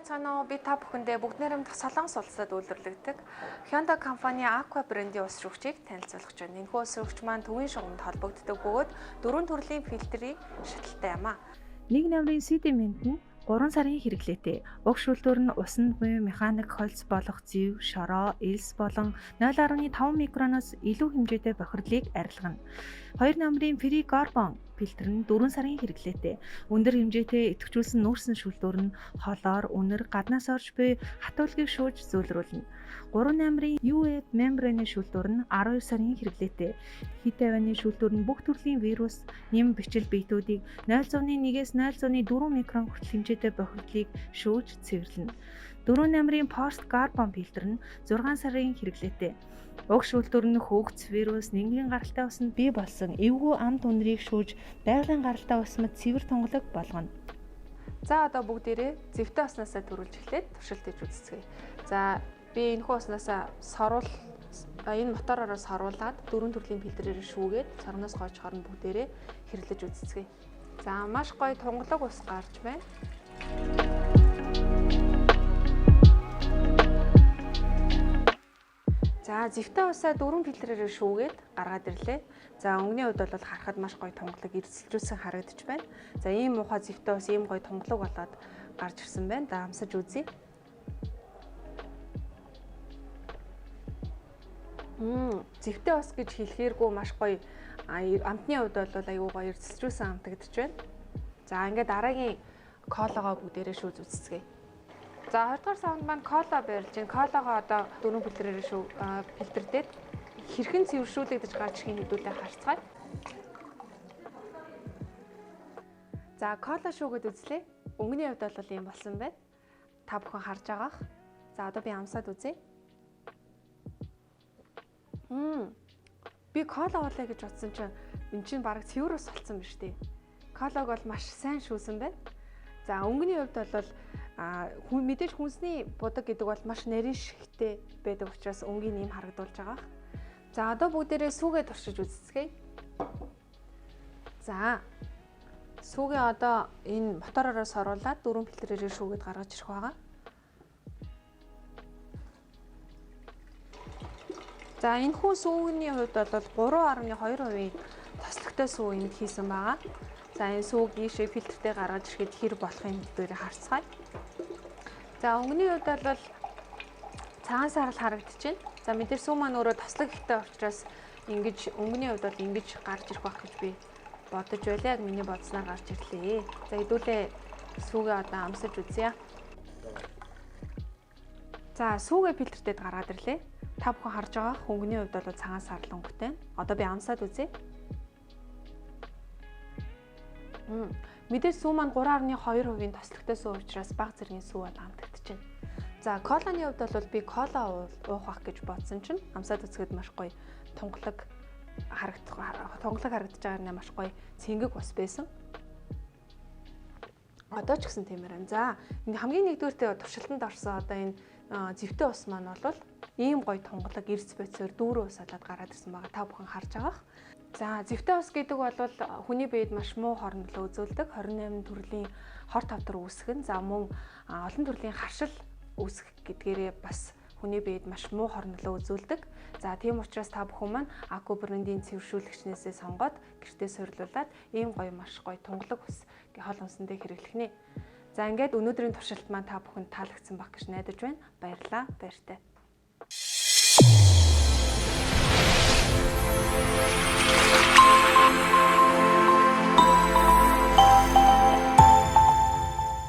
байцгаана уу? Би та бүхэндээ бүгд нийрэмдэх Солонгос улсад үйлдвэрлэгддэг Hyundai компани Aqua брендийн ус шүүгчийг танилцуулах гэж байна. Энэхүү ус шүүгч маань төвийн шугамд холбогддог бөгөөд 4 төрлийн фильтрийн шаталтай юм а. Нэг намрын sediment нь 3 сарын хэрэглээтэй. Уг шүүлтүүр нь усанд буюу механик холц болох зэв, шороо, элс болон 0.5 микроноос илүү хэмжээтэй бохирдлыг арилгана. 2 намрын Free-Carbon фильтр нь 4 сарын хэрэглээтэй. Өндөр хэмжээтэй идэвхжүүлсэн нүүрсэн шүүлтүүр нь холоор, үнэр, гаднаас орж буй хатуулгыг шүүж зөөлрүүлнэ. 3 намрын UV мембраны шүүлтүүр нь 12 сарын хэрэглээтэй. Хит авианы шүүлтүүр нь бүх төрлийн вирус, нэм бичил биетүүдийг 0.1-ээс 0.4 микрон хүртэл хэмжээтэй бохирдлыг шүүж цэвэрлэнэ. 4 намрын Post-Carbon фильтр нь 6 сарын хэрэглээтэй. Уг шүүлтүүр нь хөөгц вирус, нэнгийн гаралтай усанд бий болсон эвгүй амт үнэрийг шүүж байгалийн гаралтай усмад цэвэр тунгалаг болгоно. За одоо бүгдээрээ зэвтэй уснасаа төрүүлж эхлээд туршилт хийж үзцгээе. За би энэхүү уснасаа энэ мотороор саруулад 4 төрлийн фильтрээр шүүгээд сарнаас гойж хорн бүгдээрээ хэрэглэж үзцгээе. За маш гоё тунгалаг ус гарч байна. За зэвтэй усаа 4 фильтрээр шүүгээд гаргаад ирлээ. За өнгөний хувьд бол харахад маш гоё тунгалаг эрсэлжүүлсэн харагдаж байна. За ийм муухай зэвтэй ус ийм гоё тунгалаг болоод гарч ирсэн байна. Да амсаж үзье. Зэвтэй ус гэж хэлэхээргүй маш гоё амтны хувьд бол аюу гоё эрсэлжүүлсэн амтагдаж байна. За ингээд дараагийн кологоо бүгдээрээ шүүж үзцгээе. За 2 дугаар савнд маань кола байрлаж байна. Колагоо одоо 4 фильтрээр фильтрдээд хэрхэн цэвэршүүлэгдэж гарч ирэх хэдүүлээ харцгаая. За кола шүүгээд үзлээ. Өнгөний хувьд бол ийм болсон байна. Та бүхэн харж байгаах. За одоо би амсаад үзье. Би кола уулаа гэж бодсон чинь энэ чинь бараг цэвэр ус болсон байна шүү дээ. Колаг бол маш сайн шүүсэн байна. За өнгөний хувьд бол мэдээж хүнсний будаг гэдэг бол маш нарийн шигтэй байдаг учраас өнгийн нэм харагдуулж байгаа. За одоо бүгдээрээ сүүгээ туршиж үзцгээе. За сүүгээ одоо энэ мотороор соруулаад 4 фильтрээр шүүгээд гаргаж ирэх байгаа. За энэ хүү сүүгийн хувьд бол 3.2% тослогтой сүү энд хийсэн байгаа. За энэ сүүг ийшээ фильтртэй гаргаж ирэхэд хэр болохын хэдүүрээ харцгаая. За өнгөний хувьд бол цагаан сарал харагдаж байна. За мэдээж сүү маань өөрөө тослог ихтэй учраас ингэж өнгөний хувьд бол ингэж гарч ирэх байх гэж би бодож байлаа. Яг миний бодсноор гарч ирлээ. За хэдүүлээ сүүгээ одоо амсаж үзье. За сүүгээ фильтртэд гаргаад ирлээ. Та бүхэн харж байгаа өнгөний хувьд бол цагаан сарал өнгөтэй. Одоо би амсаад үзье. Мэдээж сүү маань 3.2% тослогтой сүү учраас бага зэргийн сүү бол амтагдаж байна. За коланы хувьд бол би кола уух байх гэж бодсон чинь амсаад үзэхэд маш гоё тунгалаг харагдаж байгаа нь маш гоё цэнгэг ус байсан. Одоо ч гэсэн тиймэр байна. За энэ хамгийн нэгдүгээртээ туршилтанд орсон одоо энэ зэвтэй ус маань бол ийм гоё тунгалаг эрс бойцоор дүүрэн ус болоод гараад ирсэн байгаа. Та бүхэн харж байгаа. За зэвтэй ус гэдэг бол хүний биед маш муу хор нөлөө үзүүлдэг. 28 төрлийн хор тавтар үүсгэн. За мөн олон төрлийн харшил үүсгэх гэдгээрээ бас хүний биед маш муу хор нөлөө үзүүлдэг. За тийм учраас та бүхэн маань Aqua брендийн цэвэршүүлэгчнээсээ сонгоод гэртээ суйрлуулад ийм гоё маш гоё тунгалаг ус хол унсандээ хэрэглэх нэ. За ингээд өнөөдрийн туршилт маань та бүхэнд таалагдсан байх гэж найдаж байна. Баярлалаа. Баяртай.